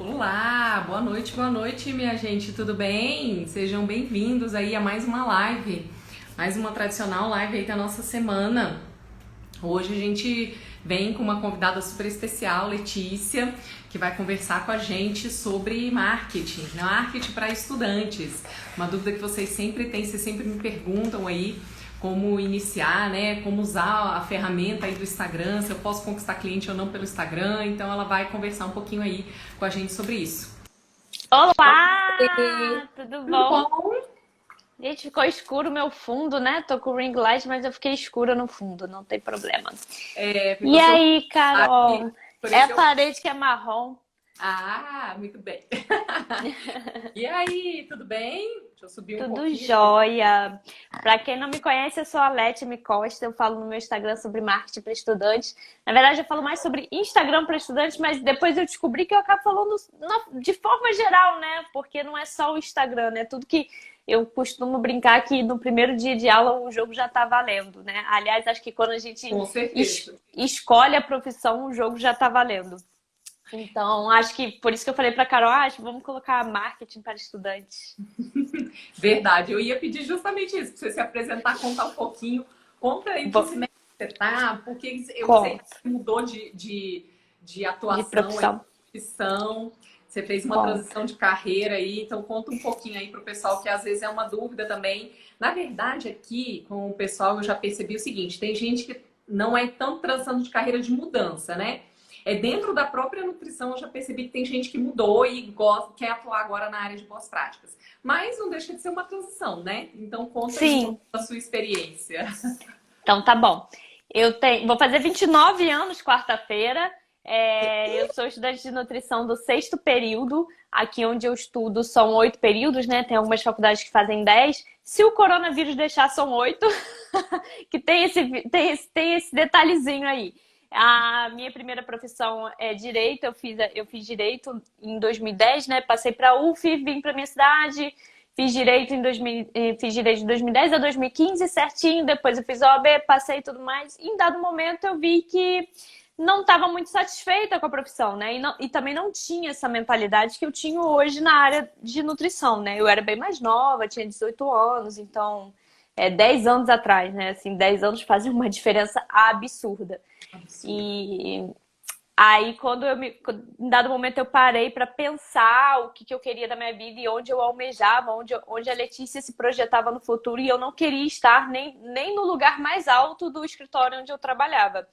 Olá, boa noite, minha gente, tudo bem? Sejam bem-vindos aí a mais uma live, mais uma tradicional live aí da nossa semana. Hoje a gente vem com uma convidada super especial, Letícia, que vai conversar com a gente sobre marketing, marketing para estudantes. Uma dúvida que vocês sempre têm, vocês sempre me perguntam aí como iniciar, né? Como usar a ferramenta aí do Instagram, se eu posso conquistar cliente ou não pelo Instagram. Então ela vai conversar um pouquinho aí com a gente sobre isso. Olá! Tudo Tudo bom? bom? Gente, ficou escuro o meu fundo, né? Tô com o ring light, mas eu fiquei escura no fundo, não tem problema. Ficou E seu aí, aqui, Carol? É a apareceu. parede que é marrom. Ah, muito bem. E aí, tudo bem? Deixa eu subir um Tudo pouquinho. jóia. Pra quem não me conhece, eu sou a Leti Me Costa. Eu falo no meu Instagram sobre marketing para estudantes. Na verdade, eu falo mais sobre Instagram para estudantes, mas depois eu descobri que eu acabo falando de forma geral, né? Porque não é só o Instagram, né? Tudo que eu costumo brincar que no primeiro dia de aula o jogo já tá valendo, né? Aliás, acho que quando a gente Com certeza. escolhe a profissão, o jogo já tá valendo. Então, acho que por isso que eu falei para Carol, vamos colocar marketing para estudantes. Verdade, eu ia pedir justamente isso, para você se apresentar, contar um pouquinho. Conta aí que semestre você tá, porque eu sei Conto. que mudou de De atuação, aí, de profissão. profissão, você fez uma Conto. transição de carreira aí, então conta um pouquinho aí para o pessoal que às vezes é uma dúvida também. Na verdade, aqui com o pessoal eu já percebi o seguinte, tem gente que não é tão transição de carreira de mudança, né? É dentro da própria nutrição, eu já percebi que tem gente que mudou e gosta, quer atuar agora na área de boas práticas. Mas não deixa de ser uma transição, né? Então conta aí um pouco Sim. da sua experiência. Então tá bom. Vou fazer 29 anos quarta-feira. Eu sou estudante de nutrição do sexto período. Aqui onde eu estudo são 8 períodos, né? Tem algumas faculdades que fazem 10. Se o coronavírus deixar, são 8. Que tem esse detalhezinho aí. A minha primeira profissão é direito. Eu fiz direito em 2010, né? Passei para a UF, vim para minha cidade. Fiz direito de 2010 a 2015 certinho, depois eu fiz OAB, passei e tudo mais. E em dado momento eu vi que não estava muito satisfeita com a profissão, né? E também não tinha essa mentalidade que eu tinha hoje na área de nutrição, né? Eu era bem mais nova, tinha 18 anos, então 10 anos atrás, né? Assim, 10 anos fazem uma diferença absurda. Absurdo. E aí, em dado momento, eu parei para pensar o que eu queria da minha vida e onde eu almejava, onde a Letícia se projetava no futuro, e eu não queria estar nem no lugar mais alto do escritório onde eu trabalhava.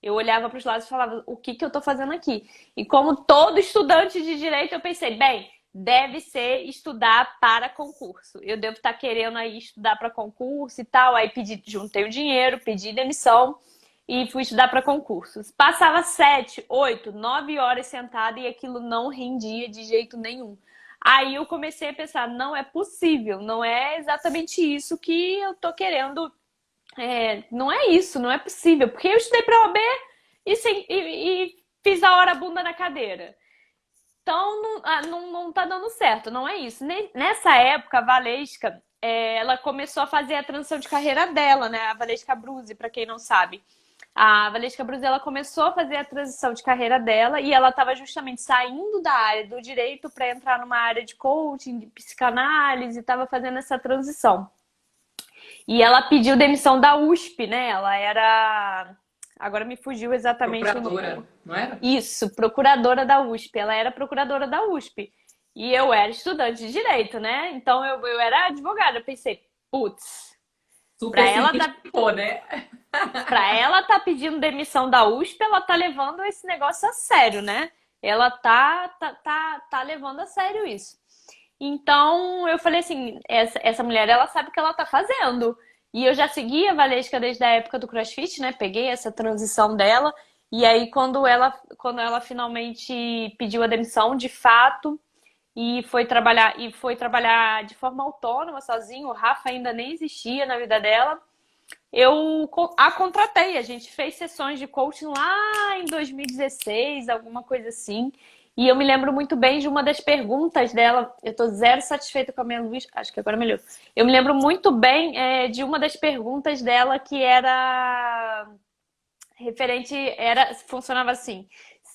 Eu olhava para os lados e falava, o que eu estou fazendo aqui? E como todo estudante de direito, eu pensei, bem, deve ser estudar para concurso. Eu devo estar querendo aí estudar para concurso e tal. Aí juntei o dinheiro, pedi demissão e fui estudar para concursos. Passava 7, 8, 9 horas sentada e aquilo não rendia de jeito nenhum. Aí eu comecei a pensar, não é possível, não é exatamente isso que eu tô querendo. Não é isso, não é possível. Porque eu estudei para OAB e fiz a hora bunda na cadeira. Então não tá dando certo, não é isso. Nessa época, a Valesca, ela começou a fazer a transição de carreira dela, né? A Valesca Bruzzi, para quem não sabe. A Valesca Bruzzi, ela começou a fazer a transição de carreira dela e ela estava justamente saindo da área do direito para entrar numa área de coaching, de psicanálise, estava fazendo essa transição. E ela pediu demissão da USP, né? Ela era. Agora me fugiu exatamente Procuradora, não era? Isso, procuradora da USP. Ela era procuradora da USP. E eu era estudante de direito, né? Então eu era advogada. Eu pensei, putz, Super para se ela tá identificou, né? Pra ela tá pedindo demissão da USP, ela tá levando esse negócio a sério, né? Ela tá levando a sério isso. Então eu falei assim, essa mulher, ela sabe o que ela tá fazendo. E eu já seguia a Valesca desde a época do CrossFit, né? Peguei essa transição dela. E aí quando ela finalmente pediu a demissão, de fato, e foi trabalhar de forma autônoma, sozinho, o Rafa ainda nem existia na vida dela. Eu a contratei, a gente fez sessões de coaching lá em 2016, alguma coisa assim. E eu me lembro muito bem de uma das perguntas dela. Eu tô zero satisfeita com a minha luz, acho que agora melhorou. Eu me lembro muito bem de uma das perguntas dela que era funcionava assim: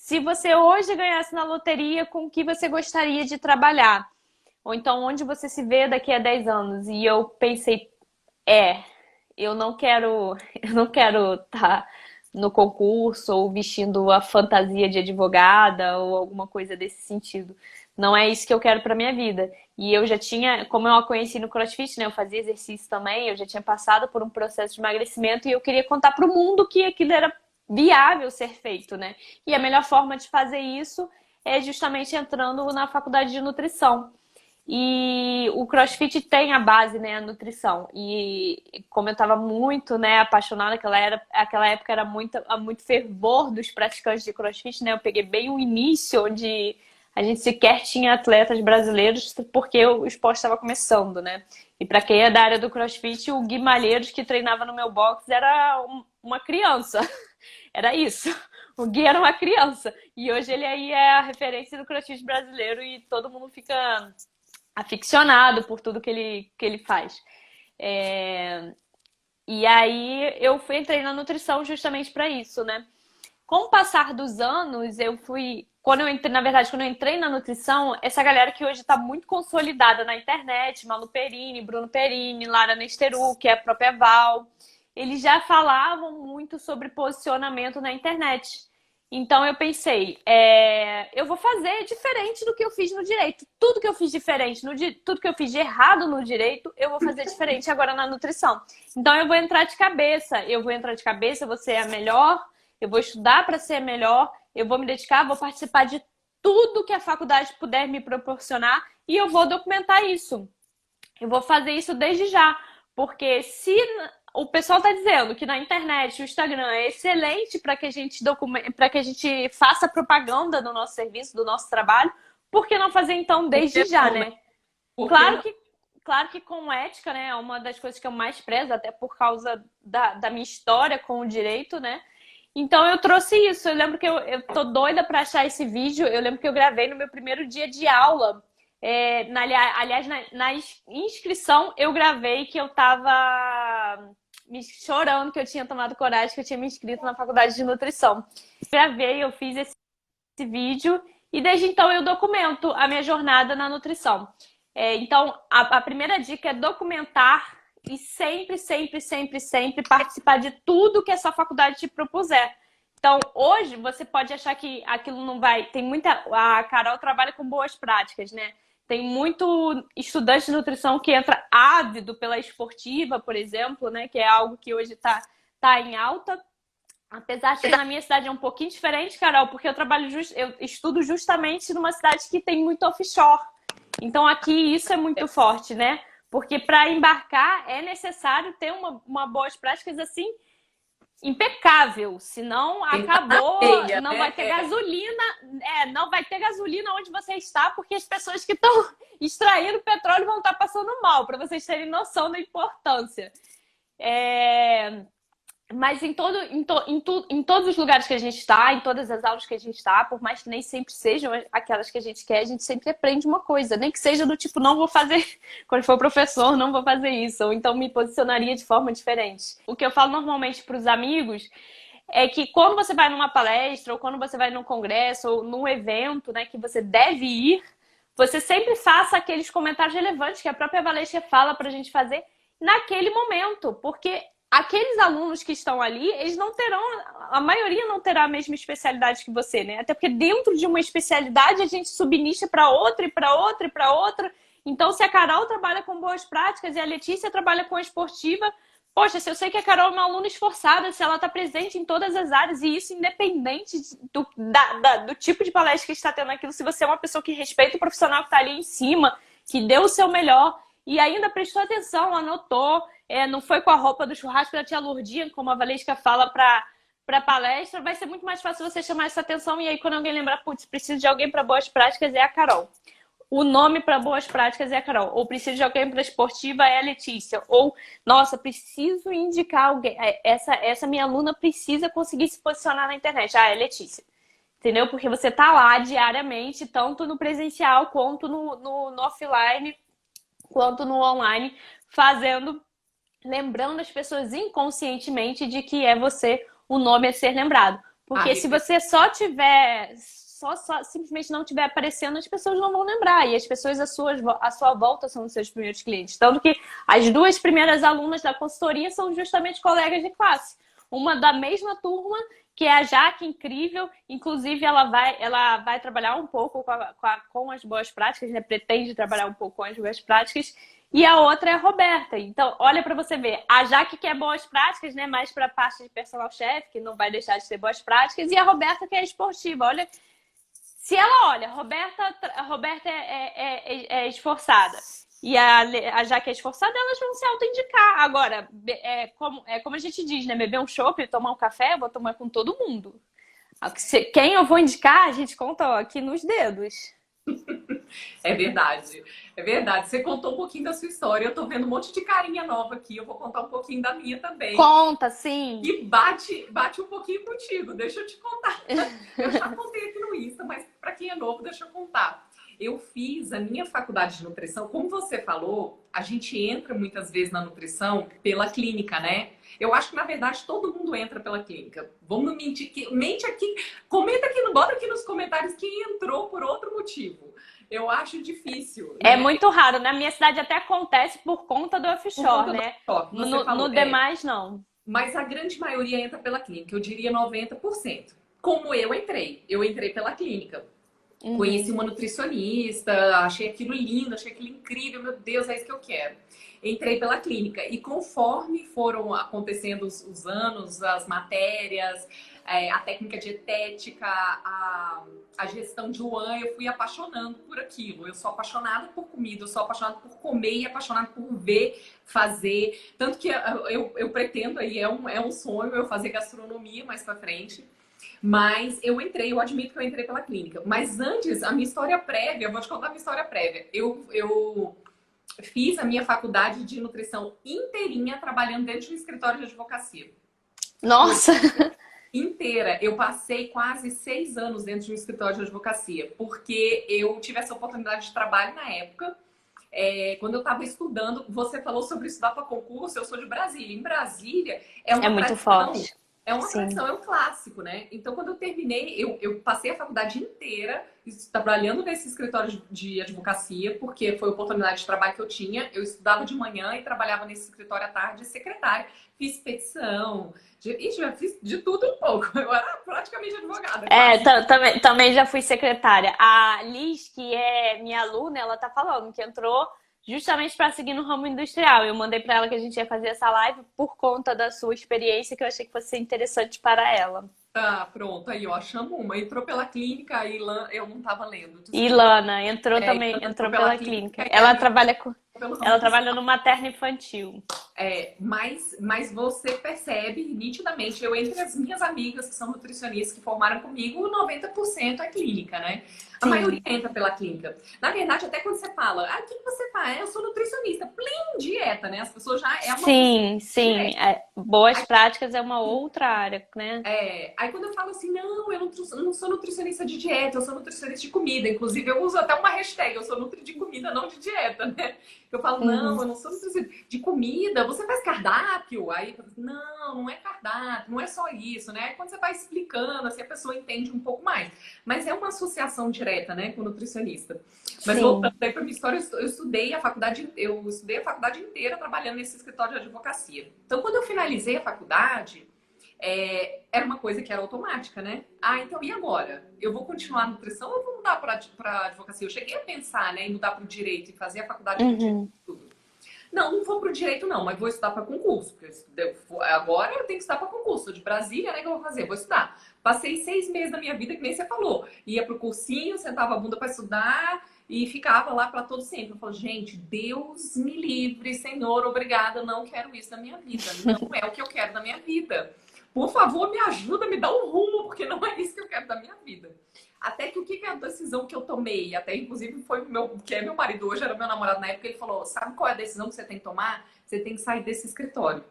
se você hoje ganhasse na loteria, com o que você gostaria de trabalhar? Ou então, onde você se vê daqui a 10 anos? E eu pensei, é, eu não quero, eu não quero estar no concurso ou vestindo a fantasia de advogada ou alguma coisa desse sentido. Não é isso que eu quero para minha vida. E eu já tinha, como eu a conheci no CrossFit, né? Eu fazia exercício também, eu já tinha passado por um processo de emagrecimento e eu queria contar para o mundo que aquilo era viável ser feito, né? E a melhor forma de fazer isso é justamente entrando na faculdade de nutrição. E o CrossFit tem a base, né, a nutrição. E como eu estava muito, né, apaixonada, aquela época era muito fervor dos praticantes de CrossFit, né? Eu peguei bem o início, onde a gente sequer tinha atletas brasileiros, porque o esporte estava começando, né? E para quem é da área do CrossFit, o Gui Malheiros, que treinava no meu box, era uma criança. Era isso. O Gui era uma criança. E hoje ele aí é a referência do CrossFit brasileiro e todo mundo fica aficionado por tudo que ele faz. E aí entrei na nutrição justamente para isso, né? Com o passar dos anos, eu fui. Quando eu entrei na nutrição, essa galera que hoje está muito consolidada na internet, Malu Perini, Bruno Perini, Lara Nesteru, que é a própria Val, eles já falavam muito sobre posicionamento na internet. Então eu pensei, eu vou fazer diferente do que eu fiz no direito. Tudo que eu fiz diferente, tudo que eu fiz de errado no direito, eu vou fazer diferente agora na nutrição. Então eu vou entrar de cabeça, eu vou ser a melhor, eu vou estudar para ser a melhor, eu vou me dedicar, vou participar de tudo que a faculdade puder me proporcionar e eu vou documentar isso. Eu vou fazer isso desde já, porque se o pessoal está dizendo que na internet, o Instagram é excelente para que a gente faça propaganda do nosso serviço, do nosso trabalho, por que não fazer então desde já, né? Claro que com ética, né, é uma das coisas que eu mais prezo, até por causa da minha história com o direito, né? Então eu trouxe isso. Eu lembro que eu tô doida para achar esse vídeo. Eu lembro que eu gravei no meu primeiro dia de aula. Aliás, na inscrição eu gravei que eu tava me chorando que eu tinha tomado coragem, que eu tinha me inscrito na faculdade de nutrição. Gravei, eu fiz esse vídeo e desde então eu documento a minha jornada na nutrição. Então, a primeira dica é documentar e sempre, sempre, sempre, sempre participar de tudo que essa faculdade te propuser. Então, hoje, você pode achar que aquilo não vai... A Carol trabalha com boas práticas, né? Tem muito estudante de nutrição que entra ávido pela esportiva, por exemplo, né? Que é algo que hoje tá em alta. Apesar de que na minha cidade é um pouquinho diferente, Carol, porque eu estudo justamente numa cidade que tem muito offshore. Então, aqui isso é muito forte, né? Porque para embarcar é necessário ter uma boas práticas assim impecável, senão acabou, não vai ter gasolina, não vai ter gasolina onde você está, porque as pessoas que estão extraindo petróleo vão estar passando mal, para vocês terem noção da importância. Mas em todos os lugares que a gente está, em todas as aulas que a gente está, por mais que nem sempre sejam aquelas que a gente quer, a gente sempre aprende uma coisa. Nem que seja do tipo, não vou fazer, quando for professor, não vou fazer isso. Ou então me posicionaria de forma diferente. O que eu falo normalmente para os amigos é que quando você vai numa palestra, ou quando você vai num congresso, ou num evento, né, que você deve ir, você sempre faça aqueles comentários relevantes que a própria Valesca fala para a gente fazer naquele momento. Porque aqueles alunos que estão ali, eles não terão, a maioria não terá a mesma especialidade que você, né? Até porque dentro de uma especialidade a gente subnicha para outra e para outra e para outra. Então, se a Carol trabalha com boas práticas e a Letícia trabalha com a esportiva, poxa, se eu sei que a Carol é uma aluna esforçada, se ela está presente em todas as áreas, e isso independente do tipo de palestra que está tendo aquilo, se você é uma pessoa que respeita o profissional que está ali em cima, que deu o seu melhor e ainda prestou atenção, anotou, não foi com a roupa do churrasco da tia Lourdinha, como a Valesca fala para palestra, vai ser muito mais fácil você chamar essa atenção. E aí, quando alguém lembrar, putz, preciso de alguém para boas práticas, é a Carol. O nome para boas práticas é a Carol. Ou preciso de alguém para esportiva, é a Letícia. Ou, nossa, preciso indicar alguém. Essa minha aluna precisa conseguir se posicionar na internet. É a Letícia. Entendeu? Porque você tá lá diariamente, tanto no presencial, quanto no offline, quanto no online, lembrando as pessoas inconscientemente de que é você o nome a ser lembrado. Porque se você só tiver, só simplesmente não tiver aparecendo, as pessoas não vão lembrar. E as pessoas à sua volta são os seus primeiros clientes. Tanto que as duas primeiras alunas da consultoria são justamente colegas de classe. Uma da mesma turma, que é a Jaque, incrível. Inclusive, ela vai trabalhar um pouco com as boas práticas, né? Pretende trabalhar um pouco com as boas práticas. E a outra é a Roberta. Então, olha para você ver. A Jaque quer boas práticas, né? Mais para a parte de personal chef, que não vai deixar de ter boas práticas. E a Roberta que é esportiva. Olha, se ela olha, a Roberta é esforçada. E a Jaque é esforçada, elas vão se autoindicar. Agora, como a gente diz, né? Beber um chopp, tomar um café, eu vou tomar com todo mundo. Quem eu vou indicar, a gente conta aqui nos dedos. É verdade, é verdade. Você contou um pouquinho da sua história, eu tô vendo um monte de carinha nova aqui, eu vou contar um pouquinho da minha também. Conta, sim. E bate um pouquinho contigo, deixa eu te contar. Eu já contei aqui no Insta, mas para quem é novo, deixa eu contar. Eu fiz a minha faculdade de nutrição, como você falou, a gente entra muitas vezes na nutrição pela clínica, né? Eu acho que, na verdade, todo mundo entra pela clínica. Vamos mentir aqui, mente aqui, comenta aqui, bota aqui nos comentários quem entrou por outro motivo. Eu acho difícil. É né? muito raro. Na minha cidade até acontece por conta do offshore, né? No demais, não. Mas a grande maioria entra pela clínica, eu diria 90%. Como eu entrei pela clínica. Conheci uma nutricionista, achei aquilo lindo, achei aquilo incrível, meu Deus, é isso que eu quero. Entrei pela clínica e conforme foram acontecendo os anos, as matérias, a técnica dietética, a gestão de One, eu fui apaixonando por aquilo. Eu sou apaixonada por comida, eu sou apaixonada por comer e apaixonada por ver, fazer. Tanto que eu pretendo aí, é um sonho eu fazer gastronomia mais pra frente. Mas eu admito que eu entrei pela clínica. Mas antes, a minha história prévia, eu vou te contar a minha história prévia. Eu fiz a minha faculdade de nutrição inteirinha trabalhando dentro de um escritório de advocacia. Nossa! Inteira. Eu passei quase 6 anos dentro de um escritório de advocacia, porque eu tive essa oportunidade de trabalho na época. Quando eu estava estudando, você falou sobre estudar para concurso, eu sou de Brasília. Em Brasília é uma muito tradição. forte. É uma tradição, é um clássico, né? Então, quando eu terminei, eu passei a faculdade inteira trabalhando nesse escritório de advocacia, porque foi a oportunidade de trabalho que eu tinha. Eu estudava de manhã e trabalhava nesse escritório à tarde, secretária. Fiz petição, já fiz de tudo um pouco. Eu era praticamente advogada. Também já fui secretária. A Liz, que é minha aluna, ela tá falando que entrou justamente para seguir no ramo industrial. Eu mandei para ela que a gente ia fazer essa live por conta da sua experiência, que eu achei que fosse interessante para ela. Ah, pronto. Aí, ó, chama uma. Entrou pela clínica, a Ilan, eu não tava lendo. Ilana entrou também, entrou pela clínica. Ela trabalha no materno infantil. Mas você percebe nitidamente, eu entre as minhas amigas que são nutricionistas que formaram comigo, 90% é clínica, né? A maioria entra pela clínica. Na verdade, até quando você fala, o que você faz? Eu sou nutricionista. Plim, dieta, né? As pessoas já... Sim. Boas práticas é uma outra área, né? Aí quando eu falo assim, não, eu não sou nutricionista de dieta, eu sou nutricionista de comida. Inclusive, eu uso até uma hashtag, eu sou nutri de comida, não de dieta, né? Eu falo, não, eu não sou nutricionista de comida, você faz cardápio? Aí, não é cardápio, não é só isso, né? Quando você vai explicando, assim, a pessoa entende um pouco mais. Mas é uma associação direta, né, com o nutricionista. Mas voltando aí para minha história, eu estudei a faculdade inteira trabalhando nesse escritório de advocacia. Então, quando eu finalizei a faculdade, era uma coisa que era automática, né? Então, e agora? Eu vou continuar a nutrição ou vou mudar para advocacia? Eu cheguei a pensar, né, em mudar para o direito e fazer a faculdade de direito e tudo. Não vou para o direito não, mas vou estudar para concurso. Porque agora eu tenho que estudar para concurso. Sou de Brasília, né, que eu vou fazer? Vou estudar. Passei 6 meses da minha vida, que nem você falou. Ia pro cursinho, sentava a bunda para estudar e ficava lá para todo sempre. Eu falo, gente, Deus me livre, Senhor, obrigada, não quero isso na minha vida. Não é o que eu quero na minha vida. Por favor, me ajuda, me dá um rumo, porque não é isso que eu quero da minha vida. Até que o que é a decisão que eu tomei, até inclusive foi que é meu marido hoje, era meu namorado na época, ele falou, sabe qual é a decisão que você tem que tomar? Você tem que sair desse escritório.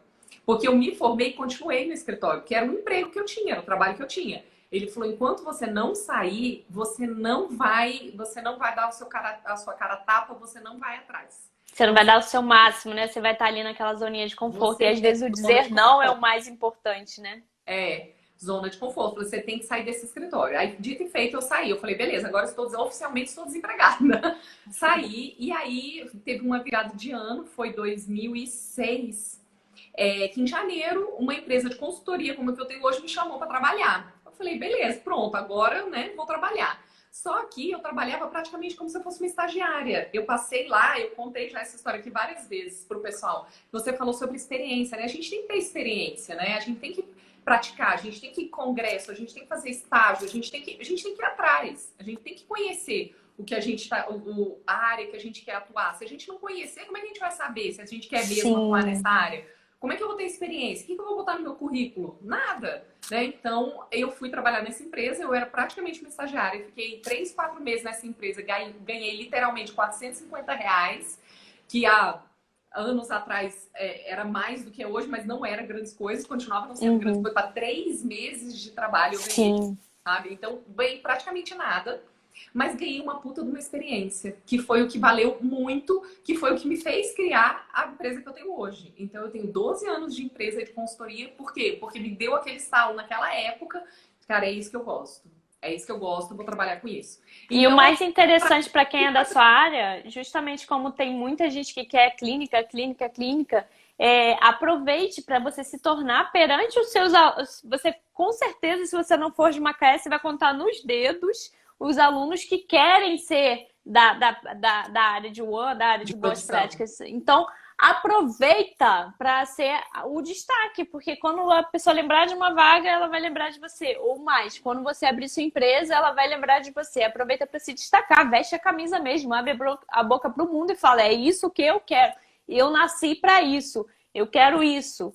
Porque eu me formei e continuei no escritório, que era um emprego que eu tinha, era o trabalho que eu tinha. Ele falou, enquanto você não sair, você não vai dar a sua cara a tapa, você não vai atrás. Você não vai dar o seu máximo, né? Você vai estar ali naquela zoninha de conforto. E às vezes o dizer não é o mais importante, né? zona de conforto. Falei, você tem que sair desse escritório. Aí, dito e feito, eu saí. Eu falei, beleza, agora oficialmente estou desempregada. Saí, e aí teve uma virada de ano, foi 2006, que em janeiro, uma empresa de consultoria, como a que eu tenho hoje, me chamou para trabalhar. Eu falei, beleza, pronto, agora, né, vou trabalhar. Só que eu trabalhava praticamente como se eu fosse uma estagiária. Eu passei lá, eu contei já essa história aqui várias vezes pro pessoal. Você falou sobre experiência, né? A gente tem que ter experiência, né? A gente tem que praticar, a gente tem que ir em congresso, a gente tem que fazer estágio, a gente tem que ir atrás, a gente tem que conhecer o que a gente tá, a área que a gente quer atuar. Se a gente não conhecer, como é que a gente vai saber se a gente quer mesmo atuar nessa área? Como é que eu vou ter experiência? O que eu vou botar no meu currículo? Nada, né? Então, eu fui trabalhar nessa empresa, eu era praticamente uma estagiária, fiquei 3, 4 meses nessa empresa, ganhei literalmente R$ 450, que há anos atrás era mais do que é hoje, mas não era grandes coisas, continuava não sendo grandes coisas. Para 3 meses de trabalho eu ganhei, sabe? Então, ganhei praticamente nada, mas ganhei uma puta de uma experiência, que foi o que valeu muito, que foi o que me fez criar a empresa que eu tenho hoje. Então, eu tenho 12 anos de empresa de consultoria. Por quê? Porque me deu aquele estalo naquela época. Cara, é isso que eu gosto. É isso que eu gosto, vou trabalhar com isso. E o mais interessante para quem é da sua área, justamente como tem muita gente que quer clínica, aproveite para você se tornar perante os seus alunos. Você, com certeza, se você não for de Macaé, você vai contar nos dedos os alunos que querem ser da área de One, da área de boas práticas. Então, aproveita para ser o destaque, porque quando a pessoa lembrar de uma vaga, ela vai lembrar de você. Ou mais, quando você abrir sua empresa, ela vai lembrar de você. Aproveita para se destacar, veste a camisa mesmo, abre a boca para o mundo e fala, é isso que eu quero. Eu nasci para isso, eu quero isso.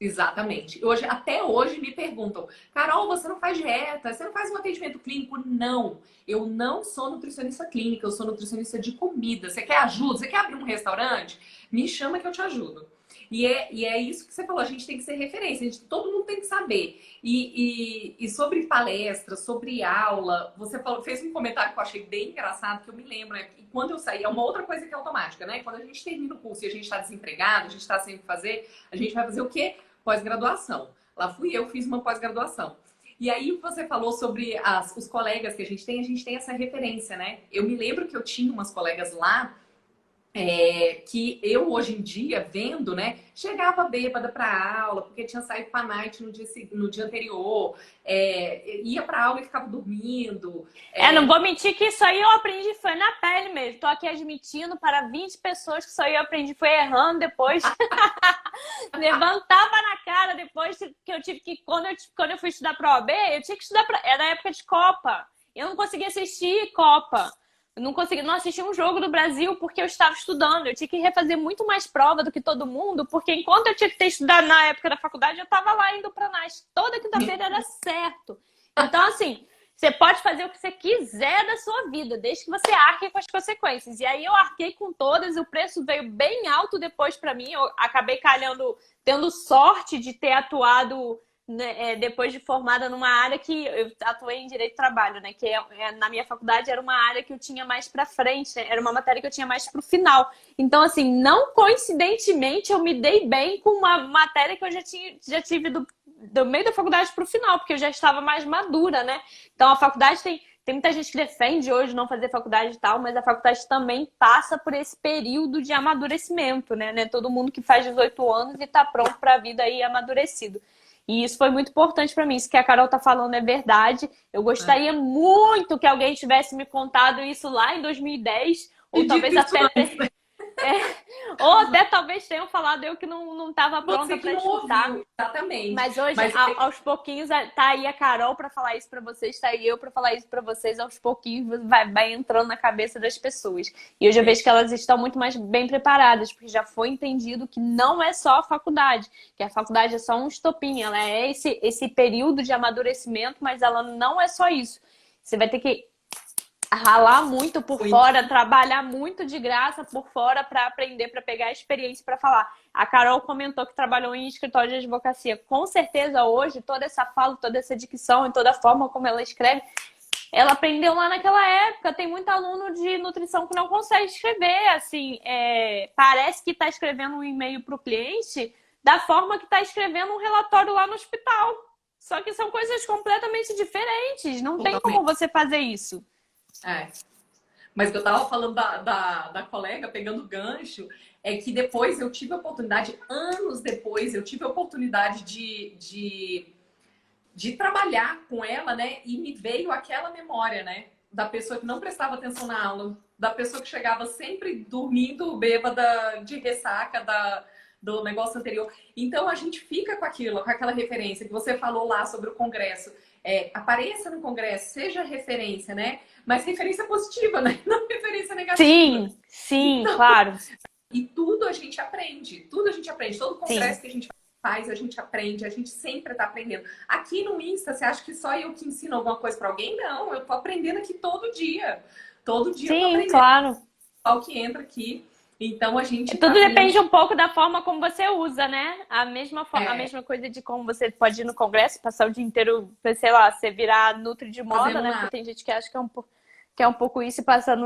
Exatamente. Até hoje me perguntam, Carol, você não faz dieta? Você não faz um atendimento clínico? Não. Eu não sou nutricionista clínica, eu sou nutricionista de comida. Você quer ajuda? Você quer abrir um restaurante? Me chama que eu te ajudo. E é isso que você falou, a gente tem que ser referência, todo mundo tem que saber. E sobre palestra, sobre aula, você fez um comentário que eu achei bem engraçado, que eu me lembro, né? E quando eu saí, é uma outra coisa que é automática, né? Quando a gente termina o curso e a gente está desempregado, a gente está sem fazer, a gente vai fazer o quê? Pós-graduação. Lá fui eu, fiz uma pós-graduação. E aí você falou sobre os colegas que a gente tem essa referência, né? Eu me lembro que eu tinha umas colegas lá, que eu hoje em dia, vendo, né, chegava bêbada pra aula, porque tinha saído pra night no dia anterior, ia pra aula e ficava dormindo. Não vou mentir que isso aí eu aprendi, foi na pele mesmo. Tô aqui admitindo para 20 pessoas que isso aí eu aprendi, foi errando depois. Levantava na cara depois que eu tive que, quando eu fui estudar pra OAB, eu tinha que estudar era época de Copa. Eu não conseguia assistir Copa. Eu não assisti um jogo do Brasil porque eu estava estudando. Eu tinha que refazer muito mais prova do que todo mundo, porque enquanto eu tinha que ter estudado na época da faculdade, eu estava lá indo para NAS. Toda quinta-feira era certo. Então, assim, você pode fazer o que você quiser da sua vida, desde que você arque com as consequências. E aí eu arquei com todas, o preço veio bem alto depois para mim. Eu acabei tendo sorte de ter atuado, né, depois de formada numa área que eu atuei em Direito do Trabalho, né? Que na minha faculdade era uma área que eu tinha mais para frente, né? Era uma matéria que eu tinha mais para o final. Então, assim, não coincidentemente eu me dei bem com uma matéria que eu já tive do meio da faculdade para o final, porque eu já estava mais madura, né? Então, a faculdade tem muita gente que defende hoje não fazer faculdade e tal, mas a faculdade também passa por esse período de amadurecimento, né? Não é todo mundo que faz 18 anos e está pronto para a vida aí amadurecido. E isso foi muito importante para mim. Isso que a Carol tá falando é verdade. Eu gostaria muito que alguém tivesse me contado isso lá em 2010, ou talvez até... ou até talvez tenham falado eu que não estava pronta para escutar. Ouviu, exatamente. Mas hoje, aos pouquinhos, tá aí a Carol para falar isso para vocês, tá aí eu para falar isso para vocês. Aos pouquinhos vai entrando na cabeça das pessoas. E hoje eu vejo que elas estão muito mais bem preparadas, porque já foi entendido que não é só a faculdade, que a faculdade é só um estopim, ela é esse período de amadurecimento, mas ela não é só isso. Você vai ter que ralar muito por fora, trabalhar muito de graça por fora para aprender, para pegar a experiência para falar. A Carol comentou que trabalhou em escritório de advocacia. Com certeza hoje, toda essa fala, toda essa dicção e toda a forma como ela escreve, ela aprendeu lá naquela época. Tem muito aluno de nutrição que não consegue escrever. Assim, parece que está escrevendo um e-mail para o cliente da forma que está escrevendo um relatório lá no hospital. Só que são coisas completamente diferentes. Não tem como Totalmente. você fazer isso. É. Mas o que eu tava falando da colega, pegando gancho, é que depois eu tive a oportunidade, anos depois, eu tive a oportunidade de trabalhar com ela, né? E me veio aquela memória, né? Da pessoa que não prestava atenção na aula, da pessoa que chegava sempre dormindo, bêbada, de ressaca do negócio anterior. Então a gente fica com aquilo, com aquela referência que você falou lá sobre o congresso. Apareça no congresso, seja referência, né? Mas referência positiva, né? Não referência negativa. Sim, sim, claro. E tudo a gente aprende, tudo a gente aprende. Todo Sim. congresso que a gente faz, a gente aprende, a gente sempre tá aprendendo. Aqui no Insta, você acha que só eu que ensino alguma coisa para alguém? Não, eu tô aprendendo aqui todo dia. Todo dia eu tô Sim, aprendendo claro. o que entra aqui. Então a gente Tudo tá vendo. depende um pouco da forma como você usa, né? A É, mesma coisa de como você pode ir no congresso, passar o dia inteiro, sei lá, você virar nutri de moda, fazendo né? Porque nada. tem gente que acha que é um pouco isso e passa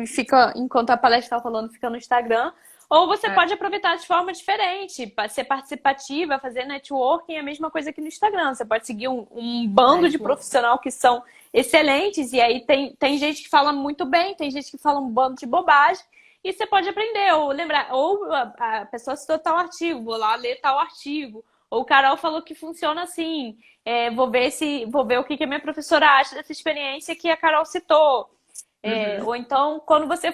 fica, enquanto a palestra está falando, fica no Instagram. Ou você É, pode aproveitar de forma diferente, ser participativa, fazer networking, é a mesma coisa que no Instagram. Você pode seguir um bando de tipo, profissional que são excelentes, e aí tem gente que fala muito bem, tem gente que fala um bando de bobagem. E você pode aprender, ou lembrar, ou a pessoa citou tal artigo, vou lá ler tal artigo. Ou o Carol falou que funciona assim. Vou ver o que a minha professora acha dessa experiência que a Carol citou. uhum, Ou então, quando você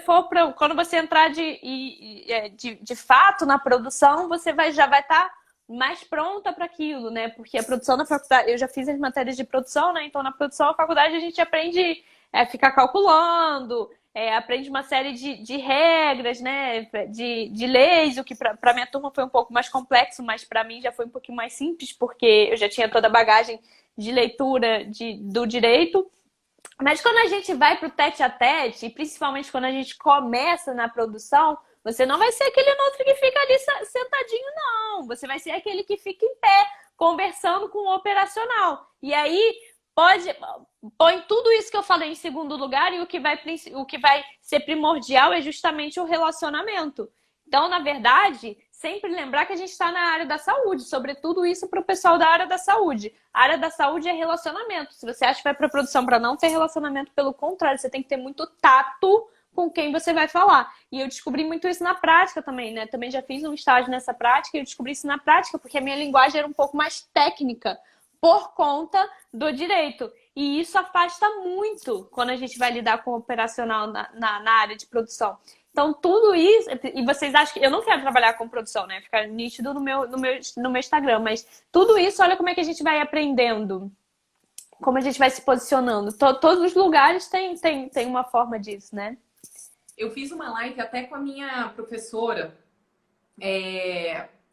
entrar de fato na produção, você já vai estar mais pronta para aquilo, né? Porque a produção na faculdade, eu já fiz as matérias de produção, né? Então, na produção, na faculdade, a gente aprende a ficar calculando, aprende uma série de regras, né? De leis, o que para minha turma foi um pouco mais complexo, mas para mim já foi um pouquinho mais simples, porque eu já tinha toda a bagagem de leitura do direito. Mas quando a gente vai para o tete a tete, e principalmente quando a gente começa na produção, você não vai ser aquele outro que fica ali sentadinho, não. Você vai ser aquele que fica em pé, conversando com o operacional. E aí, põe tudo isso que eu falei em segundo lugar, e o que vai ser primordial é justamente o relacionamento. Então, na verdade, sempre lembrar que a gente está na área da saúde, sobretudo isso para o pessoal da área da saúde. A área da saúde é relacionamento. Se você acha que vai para a produção para não ter relacionamento, pelo contrário, você tem que ter muito tato com quem você vai falar. E eu descobri muito isso na prática também, né? Também já fiz um estágio nessa prática e eu descobri isso na prática porque a minha linguagem era um pouco mais técnica por conta do direito. E isso afasta muito quando a gente vai lidar com o operacional na área de produção. Então, tudo isso. E vocês acham que. Eu não quero trabalhar com produção, né? Ficar nítido no meu Instagram. Mas tudo isso, olha como é que a gente vai aprendendo. Como a gente vai se posicionando. Todos os lugares tem uma forma disso, né? eu fiz uma live até com a minha professora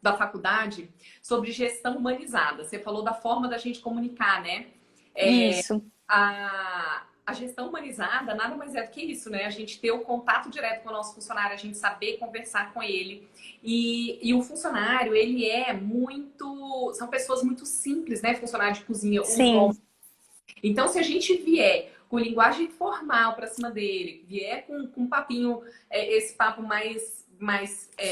da faculdade sobre gestão humanizada. Você falou da forma da gente comunicar, né? Isso. A gestão humanizada nada mais é do que isso, né? A gente ter o contato direto com o nosso funcionário, a gente saber conversar com ele. E o funcionário, ele é muito. São pessoas muito simples, né? Funcionário de cozinha, Sim. então, se a gente vier com linguagem formal para cima dele, vier com um papinho, esse papo mais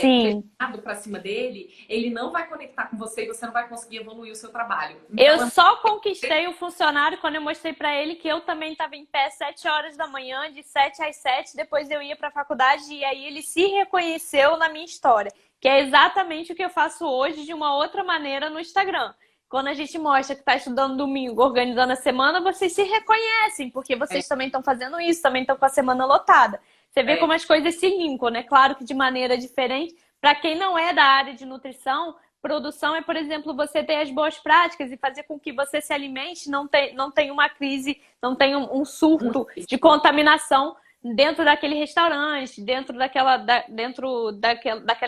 Sim. fechado para cima dele, ele não vai conectar com você e você não vai conseguir evoluir o seu trabalho. Eu Então, só conquistei o funcionário quando eu mostrei para ele que eu também estava em pé 7 horas da manhã, de 7 às 7, depois eu ia para a faculdade e aí ele se reconheceu na minha história, que é exatamente o que eu faço hoje de uma outra maneira no Instagram. Quando a gente mostra que está estudando domingo, organizando a semana, vocês se reconhecem, porque vocês também estão fazendo isso, também estão com a semana lotada. Você vê como as coisas se linkam, né? Claro que de maneira diferente. Para quem não é da área de nutrição, produção é, por exemplo, você ter as boas práticas e fazer com que você se alimente, não tem uma crise, não tem um surto de contaminação dentro daquele restaurante, dentro daquela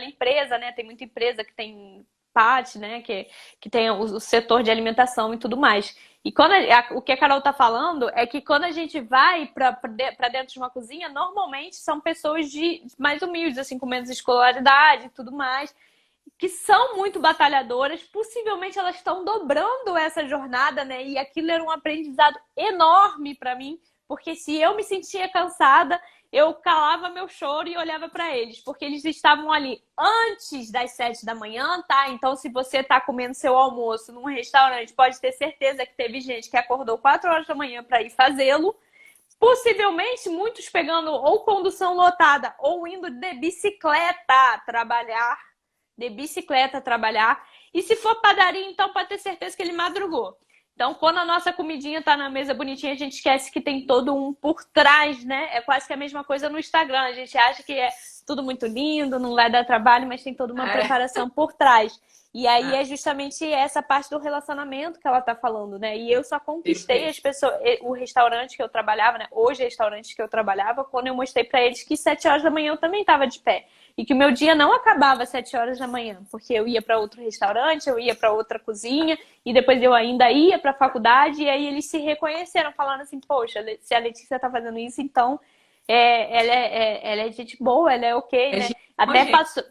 empresa, né? Tem muita empresa que tem PAT, né? Que tem o setor de alimentação e tudo mais. E o que a Carol tá falando é que quando a gente vai para dentro de uma cozinha, normalmente são pessoas mais humildes, assim, com menos escolaridade e tudo mais, que são muito batalhadoras, possivelmente elas estão dobrando essa jornada, né? E aquilo era um aprendizado enorme para mim, porque se eu me sentia cansada, eu calava meu choro e olhava para eles, porque eles estavam ali antes das 7 da manhã, tá? Então, se você tá comendo seu almoço num restaurante, pode ter certeza que teve gente que acordou 4 horas da manhã para ir fazê-lo. Possivelmente, muitos pegando ou condução lotada ou indo de bicicleta trabalhar. De bicicleta trabalhar. E se for padaria, então pode ter certeza que ele madrugou. Então, quando a nossa comidinha tá na mesa bonitinha, a gente esquece que tem todo um por trás, né? É quase que a mesma coisa no Instagram. A gente acha que é tudo muito lindo, não vai dar trabalho, mas tem toda uma preparação por trás. E aí é justamente essa parte do relacionamento que ela tá falando, né? E eu só conquistei as pessoas, o restaurante que eu trabalhava, né? Os restaurantes que eu trabalhava, quando eu mostrei pra eles que 7 horas da manhã eu também tava de pé. E que o meu dia não acabava às 7 horas da manhã, porque eu ia para outro restaurante, eu ia para outra cozinha, e depois eu ainda ia para a faculdade, e aí eles se reconheceram, falando assim, poxa, se a Letícia tá fazendo isso, então ela é gente boa, ela é ok, né? Até passou.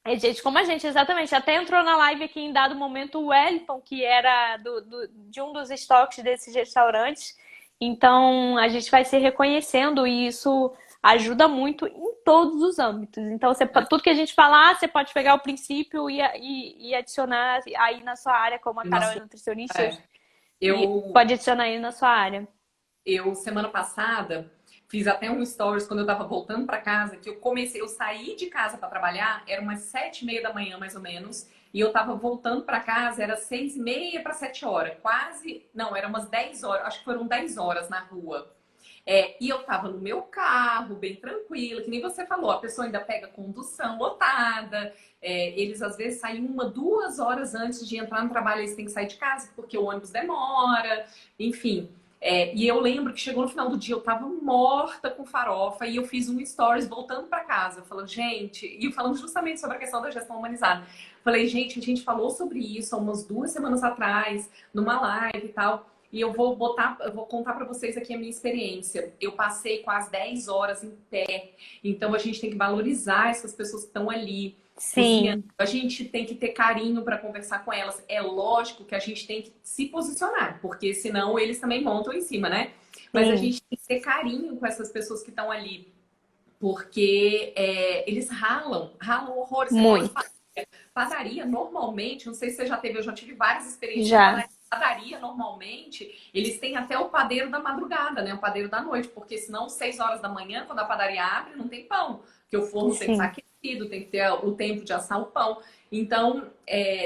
É gente como a gente, exatamente. Até entrou na live aqui em dado momento o Wellington, que era de um dos estoques desses restaurantes. Então, a gente vai se reconhecendo e isso ajuda muito em todos os âmbitos. Então, tudo que a gente falar, você pode pegar o princípio e adicionar aí na sua área, como a Carol é nutricionista, pode adicionar aí na sua área. Eu, semana passada, fiz até um stories quando eu tava voltando para casa, que eu saí de casa para trabalhar, era umas 7h30 da manhã, mais ou menos, e eu tava voltando para casa, era 6h30 para 7 horas, quase, não, era umas 10 horas, acho que foram 10 horas na rua. E eu tava no meu carro, bem tranquila, que nem você falou, a pessoa ainda pega condução lotada, eles às vezes saem 1, 2 horas antes de entrar no trabalho, eles têm que sair de casa porque o ônibus demora, enfim. E eu lembro que chegou no final do dia, eu tava morta com farofa e eu fiz um stories voltando para casa, falando, gente, e falando justamente sobre a questão da gestão humanizada. Falei, gente, a gente falou sobre isso há umas 2 semanas atrás, numa live e tal, e eu vou contar para vocês aqui a minha experiência. Eu passei quase 10 horas em pé, então a gente tem que valorizar essas pessoas que estão ali. Sim. A gente tem que ter carinho para conversar com elas. É lógico que a gente tem que se posicionar, porque senão eles também montam em cima, né? Mas a gente tem que ter carinho com essas pessoas que estão ali, porque eles ralam horrores. Muito. Padaria, normalmente, não sei se você já teve, eu já tive várias experiências. Já. Padaria, normalmente, eles têm até o padeiro da madrugada, né? O padeiro da noite, porque senão 6 horas da manhã, quando a padaria abre, não tem pão. Porque o forno tem que estar aquecido, tem que ter o tempo de assar o pão. Então,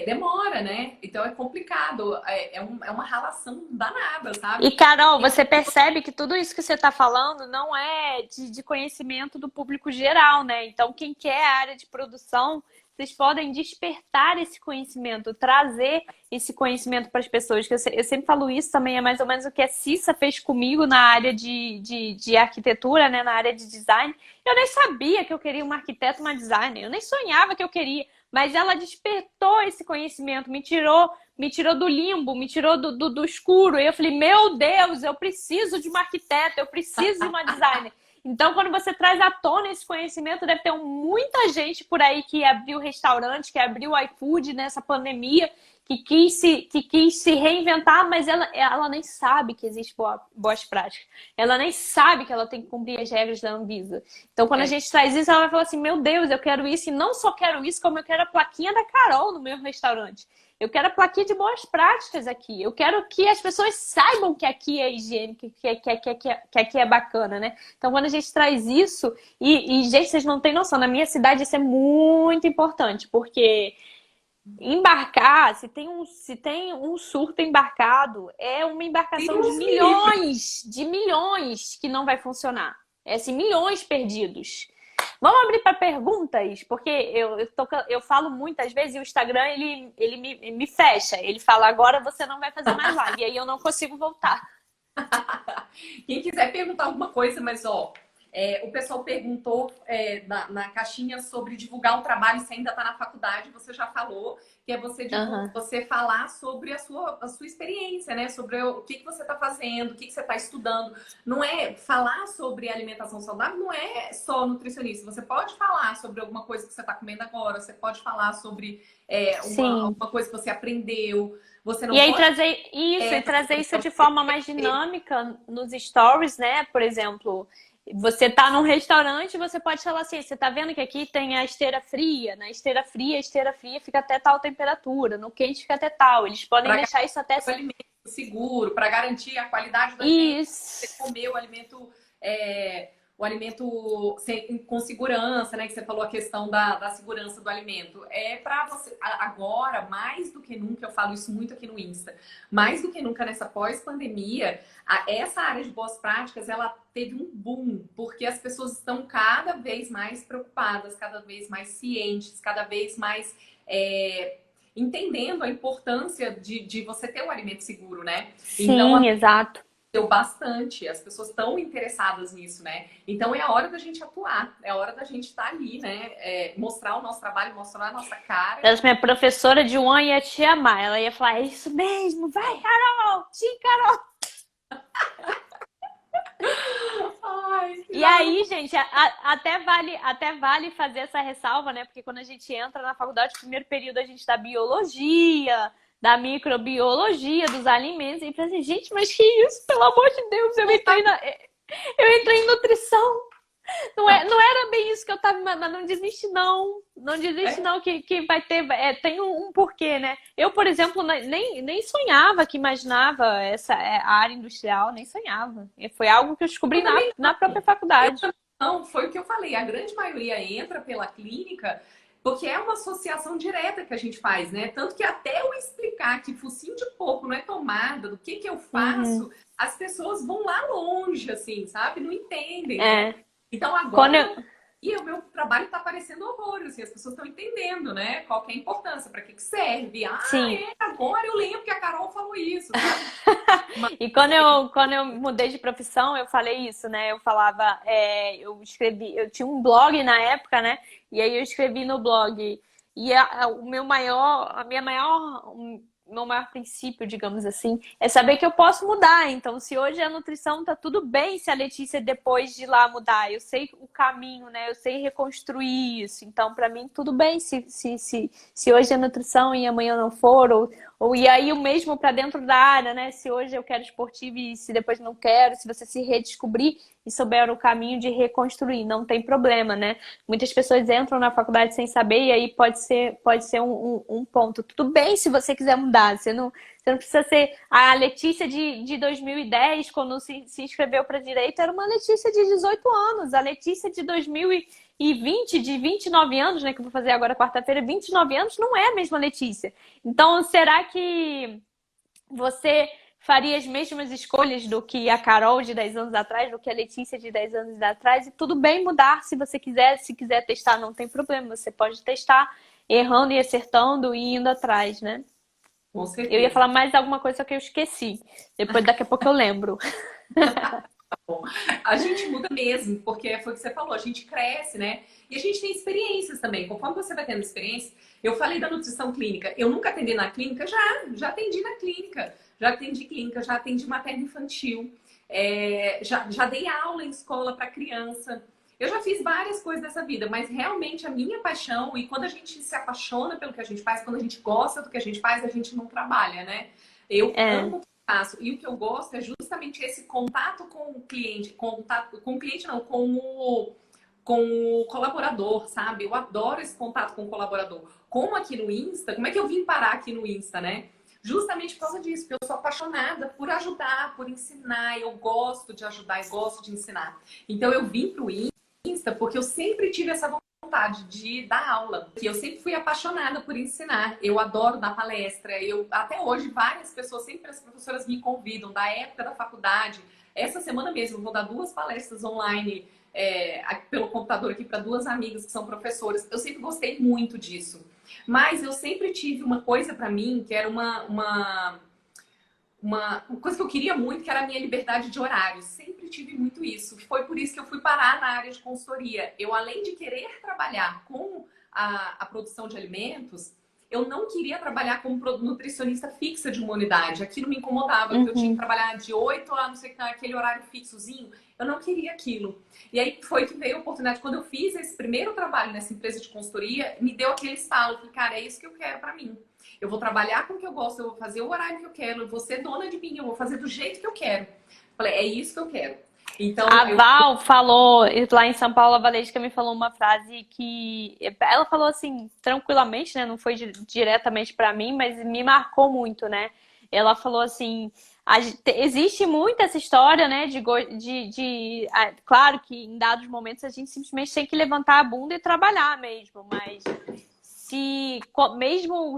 demora, né? Então é complicado. É uma ralação danada, sabe? E, Carol, você percebe que tudo isso que você está falando não é de conhecimento do público geral, né? Então, quem quer a área de produção, vocês podem despertar esse conhecimento, trazer esse conhecimento para as pessoas. Eu sempre falo isso também, é mais ou menos o que a Cissa fez comigo na área de arquitetura, né? Na área de design. Eu nem sabia que eu queria uma arquiteta, uma designer. Eu nem sonhava que eu queria. Mas ela despertou esse conhecimento, me tirou do limbo, me tirou do escuro. E eu falei, meu Deus, eu preciso de uma arquiteta, eu preciso de uma designer. Então, quando você traz à tona esse conhecimento, deve ter muita gente por aí que abriu restaurante, que abriu iFood nessa pandemia, que quis se reinventar, mas ela nem sabe que existe boas práticas. Ela nem sabe que ela tem que cumprir as regras da Anvisa. Então, quando a gente traz isso, ela vai falar assim, meu Deus, eu quero isso. E não só quero isso, como eu quero a plaquinha da Carol no meu restaurante. Eu quero a plaquinha de boas práticas aqui. Eu quero que as pessoas saibam que aqui é higiênico, que aqui é bacana, né? Então, quando a gente traz isso... E, gente, vocês não têm noção. Na minha cidade, isso é muito importante. Porque embarcar, se tem um surto embarcado, é uma embarcação de milhões que não vai funcionar. É assim, milhões perdidos. Vamos abrir para perguntas, porque eu falo muitas vezes e o Instagram ele me fecha. Ele fala, agora você não vai fazer mais live. E aí eu não consigo voltar. Quem quiser perguntar alguma coisa, mas o pessoal perguntou na caixinha sobre divulgar o trabalho se ainda está na faculdade. Você já falou que é você falar sobre a sua experiência, né? Sobre o que você está fazendo, o que você está estudando. Não é falar sobre alimentação saudável, não é só nutricionista. Você pode falar sobre alguma coisa que você está comendo agora, você pode falar sobre alguma coisa que você aprendeu. Você não e aí pode... trazer isso de forma mais dinâmica nos stories, né? Por exemplo, Você tá num restaurante, você pode falar assim, você tá vendo que aqui tem a esteira fria? Na esteira fria fica até tal temperatura, no quente fica até tal. Eles podem Para deixar isso até... garantir o alimento seguro, para garantir a qualidade do alimento, você Isso, comer o alimento com segurança, né? Que você falou a questão da segurança do alimento. É para você, agora, mais do que nunca, eu falo isso muito aqui no Insta, mais do que nunca nessa pós-pandemia, essa área de boas práticas, ela teve um boom, porque as pessoas estão cada vez mais preocupadas, cada vez mais cientes, cada vez mais entendendo a importância de você ter um alimento seguro, né? Então, sim, exato. deu bastante, as pessoas estão interessadas nisso, né? Então é a hora da gente atuar, é a hora da gente estar ali, né? Mostrar o nosso trabalho, mostrar a nossa cara. A minha professora de um ia te amar. Ela ia falar, é isso mesmo, vai, Carol! Sim, Carol! Ai, E aí, gente, até vale fazer essa ressalva, né? Porque quando a gente entra na faculdade, no primeiro período a gente dá biologia, da microbiologia, dos alimentos. E assim, gente, mas que isso? Pelo amor de Deus, eu entrei em nutrição. Não era bem isso que eu tava, mas não desiste não. Não desiste não, que vai ter, tem um porquê, né? Eu, por exemplo, nem sonhava que imaginava a área industrial, nem sonhava. E foi algo que eu descobri na própria faculdade. Não, foi o que eu falei, a grande maioria entra pela clínica porque é uma associação direta que a gente faz, né? Tanto que até eu explicar que focinho de porco não é tomada, do que eu faço, as pessoas vão lá longe, assim, sabe? Não entendem, né? Então agora, e o meu trabalho está aparecendo horror, assim, as pessoas estão entendendo, né? Qual que é a importância, para que serve. Sim. Agora eu lembro que a Carol falou isso, sabe? E quando eu mudei de profissão, eu falei isso, né? Eu falava, eu escrevi, eu tinha um blog na época, né? E aí eu escrevi no blog. E o meu maior princípio, digamos assim, é saber que eu posso mudar. Então, se hoje a nutrição tá tudo bem, se a Letícia depois de lá mudar, eu sei o caminho, né? Eu sei reconstruir isso. Então, para mim, tudo bem se hoje é nutrição e amanhã não for, e aí o mesmo para dentro da área, né? Se hoje eu quero esportivo e se depois não quero, se você se redescobrir e souber o caminho de reconstruir, não tem problema, né? Muitas pessoas entram na faculdade sem saber e aí pode ser um ponto. Tudo bem se você quiser mudar, você não precisa ser a Letícia de 2010, quando se inscreveu para direito, era uma Letícia de 18 anos. A Letícia de 2020, de 29 anos, né, que eu vou fazer agora quarta-feira, 29 anos, não é a mesma Letícia. Então, será que você faria as mesmas escolhas do que a Carol de 10 anos atrás, do que a Letícia de 10 anos atrás? E tudo bem mudar se você quiser. Se quiser testar, não tem problema. Você pode testar errando e acertando e indo atrás, né? Com certeza. Eu ia falar mais alguma coisa que eu esqueci. Daqui a pouco eu lembro. Bom, a gente muda mesmo, porque foi o que você falou, a gente cresce, né? E a gente tem experiências também. Conforme você vai tendo experiência, eu falei da nutrição clínica. Eu nunca atendi na clínica? Já atendi na clínica. Já atendi clínica, já atendi materno-infantil. Já dei aula em escola para criança. Eu já fiz várias coisas nessa vida, mas realmente a minha paixão, e quando a gente se apaixona pelo que a gente faz, quando a gente gosta do que a gente faz, a gente não trabalha, né? Eu amo o que eu faço. E o que eu gosto é justamente esse contato com o cliente, contato com o cliente não, com o colaborador, sabe? Eu adoro esse contato com o colaborador. Como aqui no Insta, como é que eu vim parar aqui no Insta, né? Justamente por causa disso, porque eu sou apaixonada por ajudar, por ensinar, eu gosto de ajudar, eu gosto de ensinar. Então eu vim pro Insta porque eu sempre tive essa vontade de dar aula. Eu sempre fui apaixonada por ensinar. Eu adoro dar palestra. Até hoje, várias pessoas, sempre as professoras me convidam, da época da faculdade. Essa semana mesmo, eu vou dar 2 palestras online pelo computador aqui para 2 amigas que são professoras. Eu sempre gostei muito disso. Mas eu sempre tive uma coisa para mim que era uma coisa que eu queria muito, que era a minha liberdade de horário. Sempre tive muito isso. Foi por isso que eu fui parar na área de consultoria. Eu, além de querer trabalhar com a produção de alimentos, eu não queria trabalhar como nutricionista fixa de uma unidade. Aquilo me incomodava, porque eu tinha que trabalhar de 8 a não sei o que, aquele horário fixozinho. Eu não queria aquilo. E aí foi que veio a oportunidade. Quando eu fiz esse primeiro trabalho nessa empresa de consultoria, me deu aquele estalo. Eu falei, cara, é isso que eu quero pra mim. Eu vou trabalhar com o que eu gosto, eu vou fazer o horário que eu quero, eu vou ser dona de mim, eu vou fazer do jeito que eu quero. Falei, é isso que eu quero. Então, A Val falou, lá em São Paulo, a Valesca me falou uma frase que ela falou assim, tranquilamente, né? Não foi diretamente pra mim, mas me marcou muito, né? Ela falou assim: existe muito essa história, né? Claro que em dados momentos a gente simplesmente tem que levantar a bunda e trabalhar mesmo, mas mesmo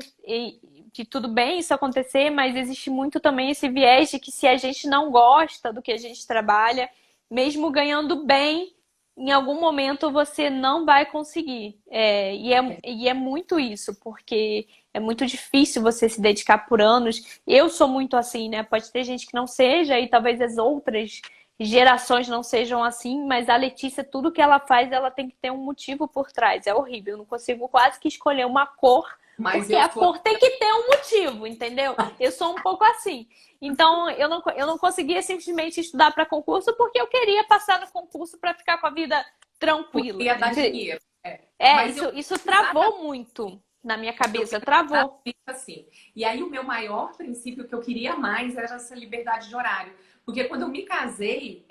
que tudo bem isso acontecer, mas existe muito também esse viés de que se a gente não gosta do que a gente trabalha, mesmo ganhando bem, em algum momento você não vai conseguir. E é muito isso, porque é muito difícil você se dedicar por anos. Eu sou muito assim, né? Pode ter gente que não seja, e talvez as outras gerações não sejam assim, mas a Letícia, tudo que ela faz, ela tem que ter um motivo por trás. É horrível, eu não consigo quase que escolher uma cor, mas porque eu a sou. cor tem que ter um motivo, entendeu? Eu sou um pouco assim. Então, eu não conseguia simplesmente estudar para concurso porque eu queria passar no concurso para ficar com a vida tranquila. Ia dar dinheiro. É. É, Mas eu isso travou muito na minha cabeça, travou. assim. E aí o meu maior princípio que eu queria mais era essa liberdade de horário. Porque quando eu me casei,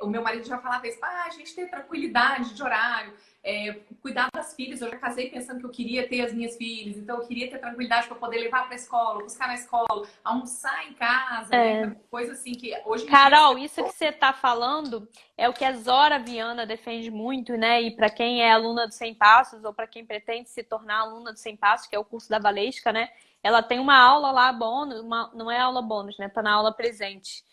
o meu marido já falava isso, a gente ter tranquilidade de horário, cuidar das filhas. Eu já casei pensando que eu queria ter as minhas filhas, então eu queria ter tranquilidade para poder levar para a escola, buscar na escola, almoçar em casa, né? Coisa assim que hoje em dia. Carol, isso que você está falando é o que a Zora Viana defende muito, né? E para quem é aluna do 100 Passos ou para quem pretende se tornar aluna do 100 Passos, que é o curso da Valesca, né? Ela tem uma aula lá bônus, não é aula bônus, né? Tá na aula presente.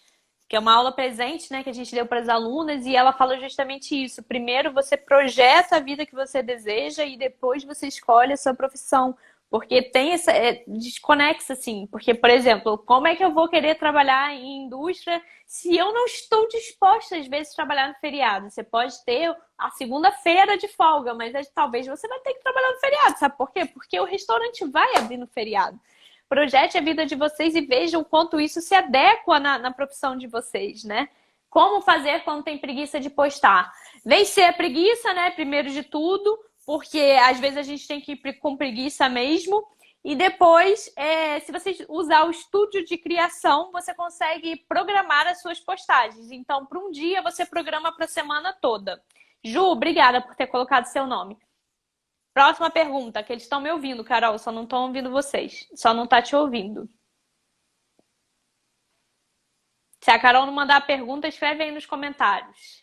Que é uma aula presente, né, que a gente deu para as alunas, e ela fala justamente isso. Primeiro você projeta a vida que você deseja e depois você escolhe a sua profissão. Porque tem essa desconexa, assim. Porque, por exemplo, como é que eu vou querer trabalhar em indústria se eu não estou disposta, às vezes, a trabalhar no feriado? Você pode ter a segunda-feira de folga, mas talvez você vai ter que trabalhar no feriado. Sabe por quê? Porque o restaurante vai abrir no feriado. Projete a vida de vocês e vejam o quanto isso se adequa na profissão de vocês, né? Como fazer quando tem preguiça de postar? Vencer a preguiça, né? Primeiro de tudo, porque às vezes a gente tem que ir com preguiça mesmo. E depois, se você usar o estúdio de criação, você consegue programar as suas postagens. Então, para um dia, você programa para a semana toda. Ju, obrigada por ter colocado seu nome. Próxima pergunta, que eles estão me ouvindo, Carol, só não estão ouvindo vocês. Só não tá te ouvindo. Se a Carol não mandar a pergunta, escreve aí nos comentários.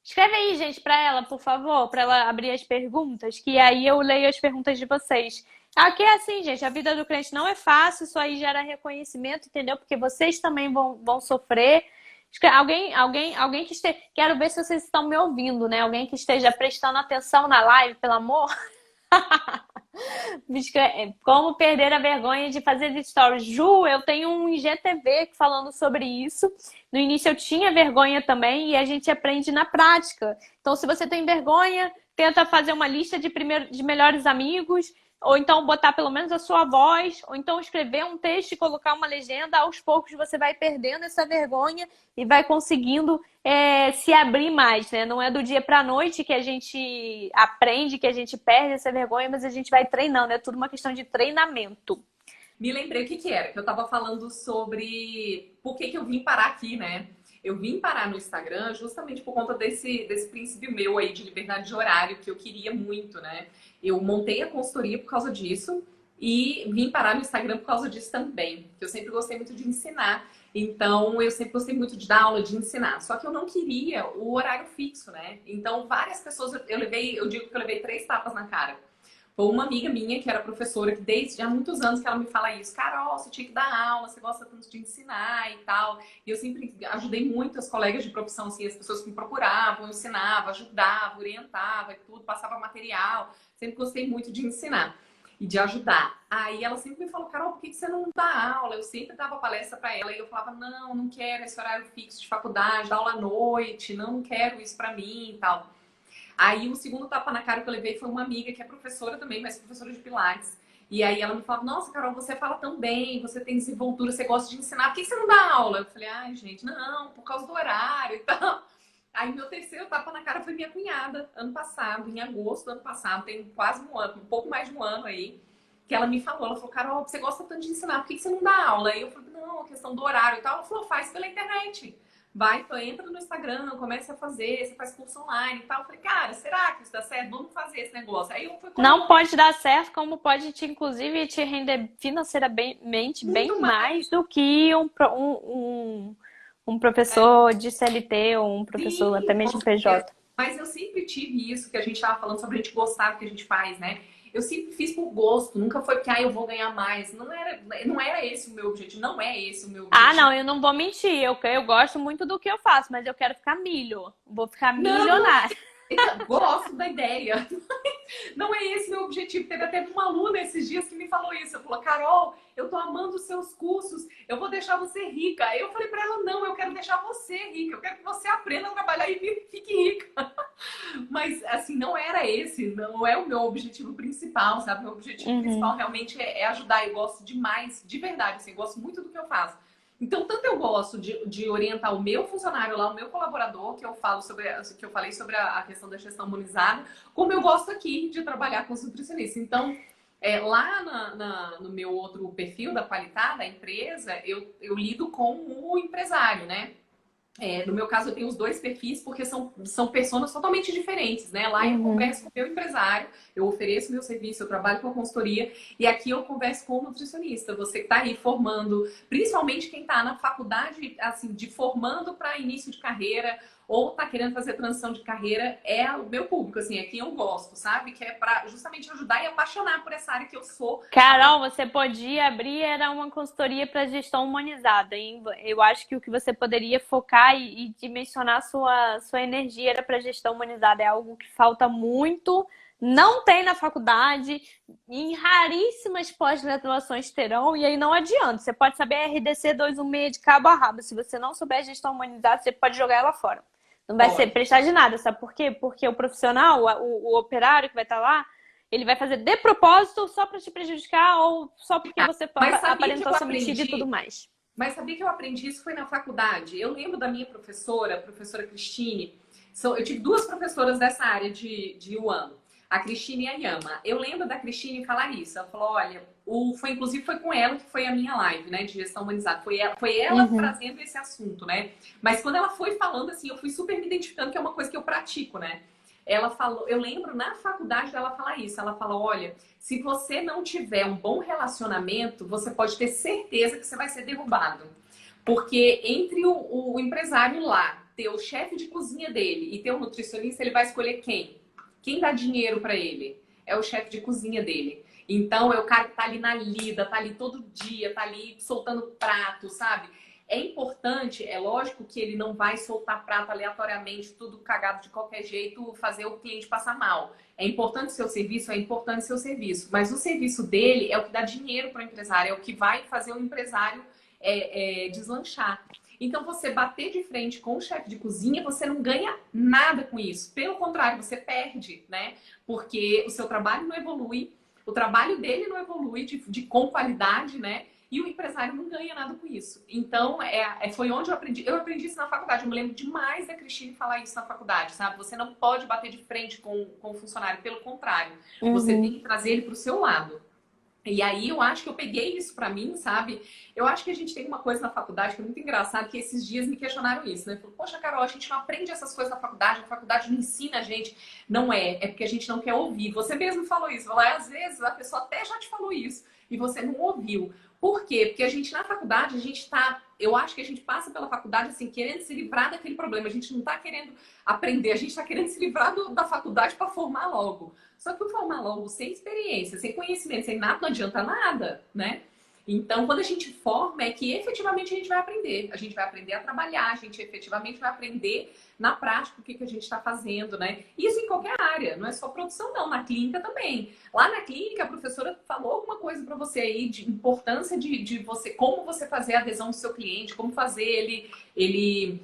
Escreve aí, gente, para ela, por favor, para ela abrir as perguntas, que aí eu leio as perguntas de vocês. Aqui é assim, gente, a vida do crente não é fácil, isso aí gera reconhecimento, entendeu? Porque vocês também vão sofrer. Alguém que esteja. Quero ver se vocês estão me ouvindo, né? Alguém que esteja prestando atenção na live, pelo amor. Como perder a vergonha de fazer stories. Ju, eu tenho um IGTV falando sobre isso. No início eu tinha vergonha também e a gente aprende na prática. Então, se você tem vergonha, tenta fazer uma lista de melhores amigos, ou então botar pelo menos a sua voz, ou então escrever um texto e colocar uma legenda. Aos poucos você vai perdendo essa vergonha e vai conseguindo se abrir mais, né? Não é do dia para a noite que a gente aprende, que a gente perde essa vergonha, mas a gente vai treinando. É tudo uma questão de treinamento. Me lembrei o que era, que eu tava falando sobre por que eu vim parar aqui, né? Eu vim parar no Instagram justamente por conta desse princípio meu aí de liberdade de horário, que eu queria muito, né? Eu montei a consultoria por causa disso e vim parar no Instagram por causa disso também, que eu sempre gostei muito de ensinar. Então, eu sempre gostei muito de dar aula, de ensinar. Só que eu não queria o horário fixo, né? Então, várias pessoas, eu digo que eu levei 3 tapas na cara. Foi uma amiga minha que era professora, que desde há muitos anos que ela me fala isso. Carol, você tinha que dar aula, você gosta tanto de ensinar e tal. E eu sempre ajudei muito as colegas de profissão, assim, as pessoas que me procuravam, eu ensinava, ajudava, orientava e tudo, passava material. Sempre gostei muito de ensinar e de ajudar. Aí ela sempre me falou, Carol, por que você não dá aula? Eu sempre dava palestra para ela e eu falava, não quero esse horário fixo de faculdade, dar aula à noite, não quero isso para mim e tal. Aí o segundo tapa na cara que eu levei foi uma amiga que é professora também, mas professora de Pilates. E aí ela me falava, nossa, Carol, você fala tão bem, você tem desenvoltura, você gosta de ensinar, por que você não dá aula? Eu falei, ai, gente, não, por causa do horário e tal. Aí meu terceiro tapa na cara foi minha cunhada, ano passado, em agosto do ano passado, tem quase um ano, um pouco mais de um ano aí, que ela me falou, ela falou, Carol, você gosta tanto de ensinar, por que você não dá aula? Aí eu falei, não, a questão do horário e tal. Ela falou, faz pela internet. vai, entra no Instagram, começa a fazer, você faz curso online e tal. Eu falei, cara, será que isso dá certo? Vamos fazer esse negócio. Aí eu fui Não pode dar certo, como pode inclusive, te render financeiramente bem muito mais. mais do que um professor de CLT ou um professor até Sim, com mesmo certeza. PJ. Mas eu sempre tive isso que a gente estava falando sobre a gente gostar do que a gente faz, né? Eu sempre fiz por gosto, nunca foi porque eu vou ganhar mais. Não era esse o meu objetivo, não é esse o meu Ah, objetivo. não, eu não vou mentir. Eu gosto muito do que eu faço, mas eu quero ficar milho. Vou ficar Não, milionária. eu gosto da ideia. Não é esse meu objetivo. Teve até uma aluna esses dias que me falou isso. Ela falou, Carol, eu tô amando os seus cursos, eu vou deixar você rica. Aí eu falei pra ela, não, eu quero deixar você rica, eu quero que você aprenda a trabalhar e fique rica. Mas, assim, não era esse, não é o meu objetivo principal, sabe? Meu objetivo principal realmente é ajudar. Eu gosto demais, de verdade, assim, eu gosto muito do que eu faço. Então, tanto eu gosto de orientar o meu funcionário lá, o meu colaborador, que eu falo sobre, que eu falei sobre a questão da gestão humanizada, como eu gosto aqui de trabalhar com os nutricionistas. Então, lá no meu outro perfil da Qualitar, da empresa, eu lido com o empresário, né? No meu caso, eu tenho os dois perfis porque são pessoas totalmente diferentes, né? Lá eu converso com o meu empresário, eu ofereço meu serviço, eu trabalho com a consultoria e aqui eu converso com o nutricionista. Você que está aí formando, principalmente quem está na faculdade, assim, de formando para início de carreira ou está querendo fazer transição de carreira, é o meu público, assim, é quem eu gosto, sabe? Que é para justamente ajudar e apaixonar por essa área que eu sou. Carol, você podia abrir era uma consultoria para gestão humanizada, hein? Eu acho que o que você poderia focar e dimensionar sua energia era para gestão humanizada. É algo que falta muito, não tem na faculdade, em raríssimas pós-graduações terão, e aí não adianta. Você pode saber RDC 216 de cabo a rabo. Se você não souber gestão humanizada, você pode jogar ela fora. Não vai ser prestar de nada, sabe por quê? Porque o profissional, o operário que vai estar lá, ele vai fazer de propósito só para te prejudicar ou só porque você aparentou ser metido e tudo mais. Mas sabia que eu aprendi isso foi na faculdade? Eu lembro da minha professora, a professora Cristine. Eu tive duas professoras dessa área de UAM, a Cristine e a Yama. Eu lembro da Cristine falar isso. Ela falou, olha, inclusive foi com ela que foi a minha live, né, de gestão humanizada. Foi ela trazendo esse assunto, né? Mas quando ela foi falando assim, eu fui super me identificando que é uma coisa que eu pratico, né? Ela falou, eu lembro na faculdade dela falar isso. Ela falou, olha, se você não tiver um bom relacionamento, você pode ter certeza que você vai ser derrubado. Porque entre o empresário lá, ter o chefe de cozinha dele e ter o nutricionista, ele vai escolher quem? Quem dá dinheiro para ele? É o chefe de cozinha dele. Então, é o cara que tá ali na lida, tá ali todo dia, tá ali soltando prato, sabe? É importante, é lógico que ele não vai soltar prato aleatoriamente, tudo cagado de qualquer jeito, fazer o cliente passar mal. É importante seu serviço, é importante seu serviço. Mas o serviço dele é o que dá dinheiro para o empresário, é o que vai fazer o empresário deslanchar. Então, você bater de frente com o chefe de cozinha, você não ganha nada com isso. Pelo contrário, você perde, né? Porque o seu trabalho não evolui, o trabalho dele não evolui com qualidade, né? E o empresário não ganha nada com isso. Então, foi onde eu aprendi. Eu aprendi isso na faculdade. Eu me lembro demais da Cristine falar isso na faculdade, sabe? Você não pode bater de frente com o funcionário. Pelo contrário, você tem que trazer ele para o seu lado. E aí, eu acho que eu peguei isso para mim, sabe? Eu acho que a gente tem uma coisa na faculdade que é muito engraçado, que esses dias me questionaram isso, né? Falaram, poxa, Carol, a gente não aprende essas coisas na faculdade, a faculdade não ensina a gente. Não é porque a gente não quer ouvir. Você mesmo falou isso. Às vezes, a pessoa até já te falou isso e você não ouviu. Por quê? Porque a gente, na faculdade, eu acho que a gente passa pela faculdade, assim, querendo se livrar daquele problema. A gente não tá querendo aprender, a gente tá querendo se livrar da faculdade para formar logo. Só que o formar logo sem experiência, sem conhecimento, sem nada, não adianta nada, né? Então, quando a gente forma, é que efetivamente a gente vai aprender. A gente vai aprender a trabalhar, a gente efetivamente vai aprender na prática o que a gente está fazendo, né? Isso em qualquer área, não é só produção, não. Na clínica também. Lá na clínica, a professora falou alguma coisa para você aí de importância de você, como você fazer a adesão do seu cliente, como fazer ele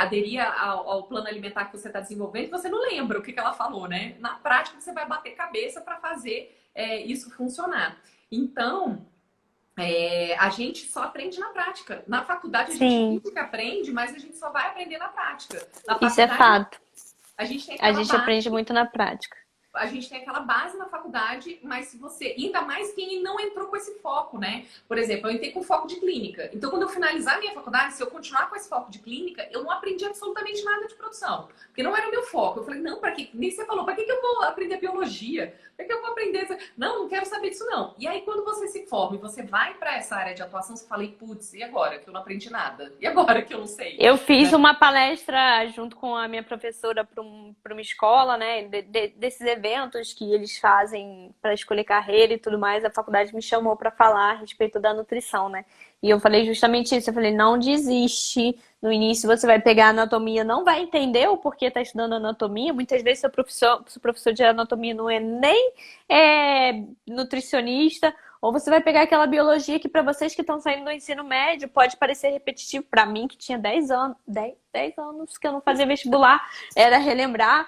aderir ao plano alimentar que você está desenvolvendo, você não lembra o que ela falou, né? Na prática, você vai bater cabeça para fazer isso funcionar. Então, a gente só aprende na prática. Na faculdade, a gente tudo que aprende, mas a gente só vai aprender na prática. Na Isso é fato. a gente tem A gente aprende muito na prática. a gente tem aquela base na faculdade, mas se você, ainda mais quem não entrou com esse foco, né? Por exemplo, eu entrei com foco de clínica. Então, quando eu finalizar a minha faculdade, se eu continuar com esse foco de clínica, eu não aprendi absolutamente nada de produção, porque não era o meu foco. Eu falei, não, para que? Nem você falou, para que eu vou aprender biologia? Para que eu vou aprender? Não, não quero saber disso não. E aí, quando você se forma e você vai para essa área de atuação, você fala, putz, e agora que eu não aprendi nada? E agora que eu não sei? Eu fiz Né? uma palestra junto com a minha professora para uma escola, né? Desses eventos que eles fazem para escolher carreira e tudo mais. A faculdade me chamou para falar a respeito da nutrição, né? E eu falei justamente isso. Eu falei, não desiste. No início você vai pegar anatomia, não vai entender o porquê está estudando anatomia. Muitas vezes seu professor de anatomia não é nem nutricionista. Ou você vai pegar aquela biologia que para vocês que estão saindo do ensino médio pode parecer repetitivo. Para mim, que tinha 10 anos, 10 anos que eu não fazia vestibular, era relembrar.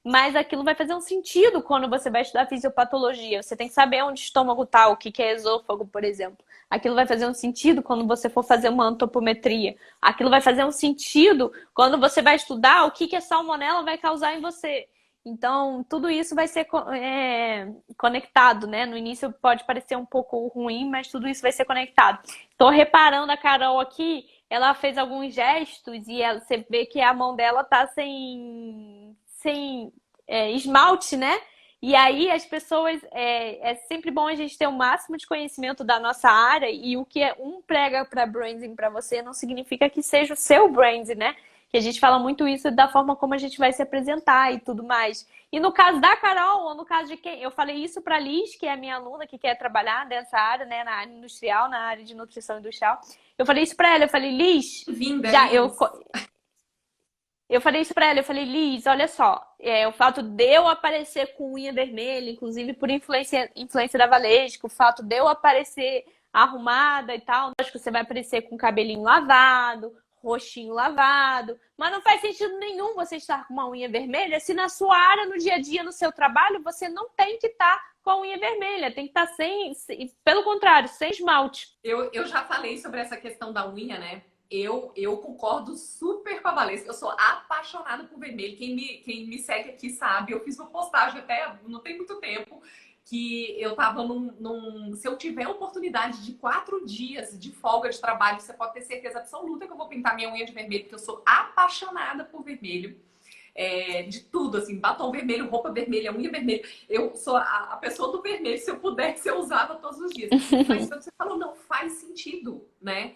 Mas aquilo vai fazer um sentido quando você vai estudar fisiopatologia. Você tem que saber onde o estômago está, o que é esôfago, por exemplo. Aquilo vai fazer um sentido quando você for fazer uma antropometria. Aquilo vai fazer um sentido quando você vai estudar o que a salmonela vai causar em você. Então, tudo isso vai ser conectado, né? No início pode parecer um pouco ruim, mas tudo isso vai ser conectado. Estou reparando a Carol aqui, ela fez alguns gestos e você vê que a mão dela tá sem esmalte, né? E aí as pessoas, é sempre bom a gente ter o máximo de conhecimento da nossa área e o que um prega para branding para você não significa que seja o seu branding, né? Que a gente fala muito isso da forma como a gente vai se apresentar e tudo mais. E no caso da Carol, ou no caso de quem... Eu falei isso para a Liz, que é a minha aluna, que quer trabalhar nessa área, né? Na área industrial, na área de nutrição industrial. Eu falei isso para ela, eu falei, Liz... Vinda, já, Liz. eu falei isso pra ela, eu falei, Liz, olha só, o fato de eu aparecer com unha vermelha, inclusive por influência da Valesca, o fato de eu aparecer arrumada e tal, acho que você vai aparecer com o cabelinho lavado, roxinho lavado, mas não faz sentido nenhum você estar com uma unha vermelha se na sua área, no dia a dia, no seu trabalho, você não tem que estar com a unha vermelha, tem que estar pelo contrário, sem esmalte. Eu já falei sobre essa questão da unha, né? Eu concordo super com a Valesca. Eu sou apaixonada por vermelho. Quem me segue aqui sabe. Eu fiz uma postagem até não tem muito tempo que eu tava se eu tiver a oportunidade de 4 dias de folga de trabalho, você pode ter certeza absoluta que eu vou pintar minha unha de vermelho, porque eu sou apaixonada por vermelho. De tudo, assim, batom vermelho, roupa vermelha, unha vermelha. Eu sou a pessoa do vermelho, se eu pudesse, eu usava todos os dias. Mas você falou, não faz sentido, né?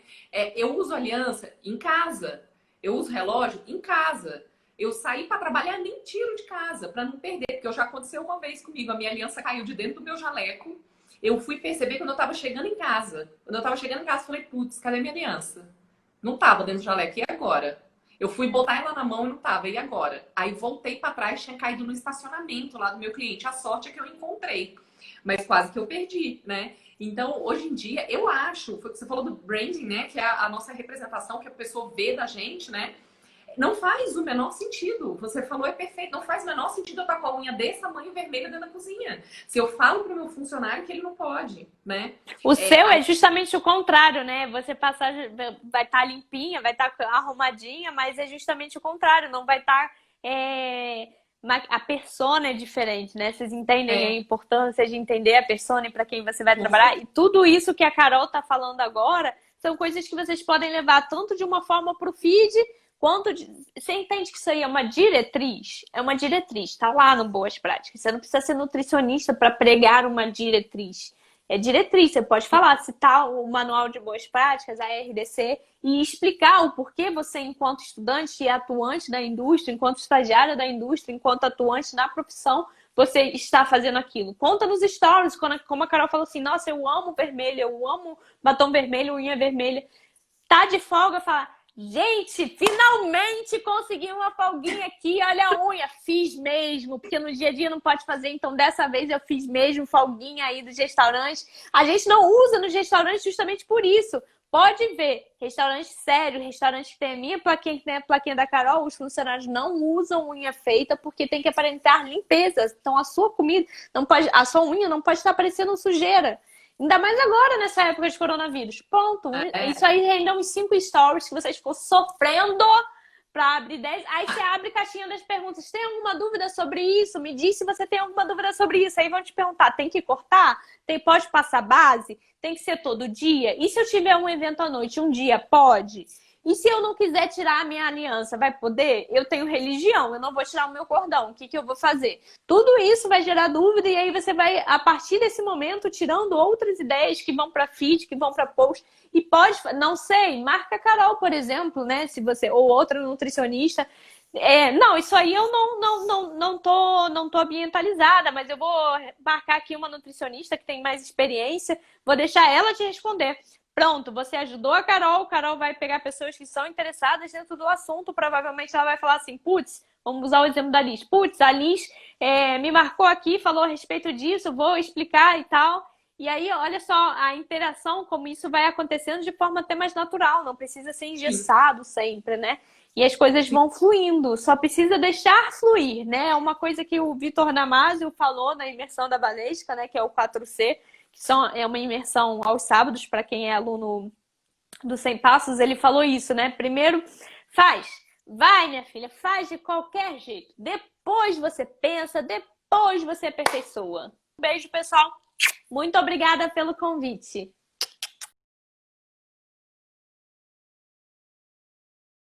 Eu uso aliança em casa, eu uso relógio em casa. Eu saí para trabalhar, nem tiro de casa, para não perder, porque já aconteceu uma vez comigo, a minha aliança caiu de dentro do meu jaleco. Eu fui perceber quando eu tava chegando em casa. Quando eu tava chegando em casa, eu falei, putz, cadê minha aliança? Não tava dentro do jaleco, e agora? Eu fui botar ela na mão e não tava. E agora? Aí voltei para trás, tinha caído no estacionamento lá do meu cliente. A sorte é que eu encontrei. Mas quase que eu perdi, né? Então, hoje em dia, eu acho... Foi o que você falou do branding, né? Que é a nossa representação, que a pessoa vê da gente, né? Não faz o menor sentido. Você falou, é perfeito. Não faz o menor sentido eu estar com a unha desse tamanho vermelha dentro da cozinha. Se eu falo para o meu funcionário que ele não pode, né? O seu é justamente o contrário, né? Você passar, vai estar limpinha, vai estar arrumadinha, mas é justamente o contrário. Não vai estar... A persona é diferente, né? Vocês entendem a importância de entender a persona e para quem você vai trabalhar. E tudo isso que a Carol está falando agora são coisas que vocês podem levar tanto de uma forma para o feed... Você entende que isso aí é uma diretriz? É uma diretriz, tá lá no Boas Práticas. Você não precisa ser nutricionista para pregar uma diretriz. É diretriz, você pode falar, citar o Manual de Boas Práticas, a RDC, e explicar o porquê você, enquanto estudante e atuante da indústria, enquanto estagiária da indústria, enquanto atuante na profissão, você está fazendo aquilo. Conta nos stories, como a Carol falou assim, nossa, eu amo vermelho, eu amo batom vermelho, unha vermelha. Tá de folga, fala... Gente, finalmente consegui uma folguinha aqui, olha a unha, fiz mesmo, porque no dia a dia não pode fazer, então dessa vez eu fiz mesmo folguinha aí dos restaurantes. A gente não usa nos restaurantes justamente por isso. Pode ver, restaurante sério, restaurante que tem a minha plaquinha, que tem a plaquinha da Carol, os funcionários não usam unha feita porque tem que aparentar limpeza. Então a sua comida não pode, a sua unha não pode estar parecendo sujeira. Ainda mais agora, nessa época de coronavírus. Pronto. Isso aí rendeu uns 5 stories que vocês ficou sofrendo para abrir 10. Aí você abre caixinha das perguntas. Tem alguma dúvida sobre isso? Me diz se você tem alguma dúvida sobre isso. Aí vão te perguntar, tem que cortar? Pode passar base? Tem que ser todo dia? E se eu tiver um evento à noite, um dia pode? E se eu não quiser tirar a minha aliança, vai poder? Eu tenho religião, eu não vou tirar o meu cordão. O que eu vou fazer? Tudo isso vai gerar dúvida e aí você vai, a partir desse momento, tirando outras ideias que vão para feed, que vão para post. E pode, não sei, marca a Carol, por exemplo, né? Se você, ou outra nutricionista. Não, isso aí eu não tô ambientalizada, mas eu vou marcar aqui uma nutricionista que tem mais experiência, vou deixar ela te responder. Pronto, você ajudou a Carol vai pegar pessoas que são interessadas dentro do assunto, provavelmente ela vai falar assim, putz, vamos usar o exemplo da Liz, putz, a Liz me marcou aqui, falou a respeito disso, vou explicar e tal. E aí, olha só, a interação, como isso vai acontecendo de forma até mais natural, não precisa ser engessado sempre, né? E as coisas vão fluindo, só precisa deixar fluir, né? É uma coisa que o Vitor Damasio falou na imersão da Valesca, né? Que é o 4C, é uma imersão aos sábados, para quem é aluno do 100 Passos, ele falou isso, né? Primeiro, vai, minha filha, faz de qualquer jeito. Depois você pensa, depois você aperfeiçoa. Um beijo, pessoal. Muito obrigada pelo convite.